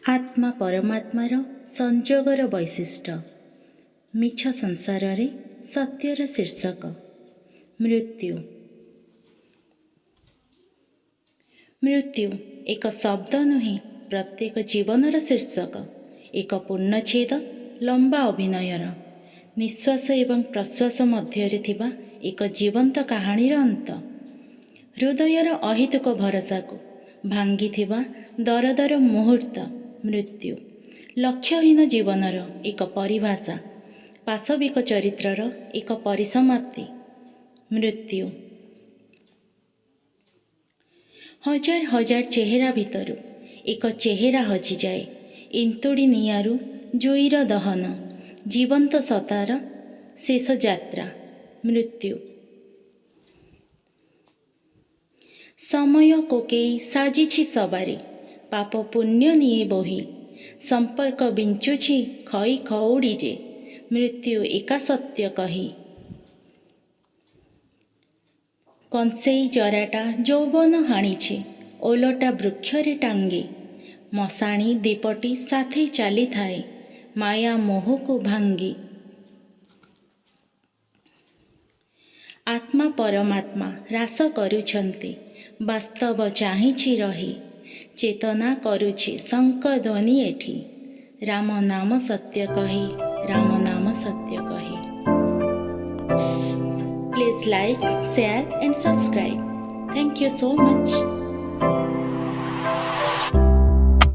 आत्मा परमात्मार संजोगर वैशिष्ट्य मिछ संसार रे सत्यर शीर्षक मृत्यु। मृत्यु एक शब्द नुहे, प्रत्येक जीवनर शीर्षक, एक पूर्णछेद लंबा अभिनयर निश्वास एवं प्रश्वास मध्य थिबा एक जीवंत कहानीर अंत। हृदयर अहेतुक भरोसा को भांगी थिबा दरदर मुहूर्त मृत्यु। लक्ष्यहीन जीवनर एक परिभाषा, पाशविक चरित्रर एक परिसमाप्ति मृत्यु। हजार हजार चेहरा भितरु एक चेहरा हजि जाए। इंतुड़ी नियारू जुईर दहन, जीवंत सतार शेष यात्रा मृत्यु। समय कोकेई साजिछि सवारी, पाप पुण्य निये बोही, संपर्क बिंचुछि खई खौड़ी जे, मृत्यु एका सत्य कही। कंसेई जराटा यौवन हाणीछे, ओलटा वृक्षरे टांगे, मशाणी दीपटी साथी चाली थाए, माया मोह को भांगी। आत्मा परमात्मा रास करुछन्ति, वास्तव चाहिछि रही, चेतना करुछि शंख ध्वनि एठी, राम नाम सत्य कही, राम नाम सत्य कही। Please like, share and subscribe. Thank you so much.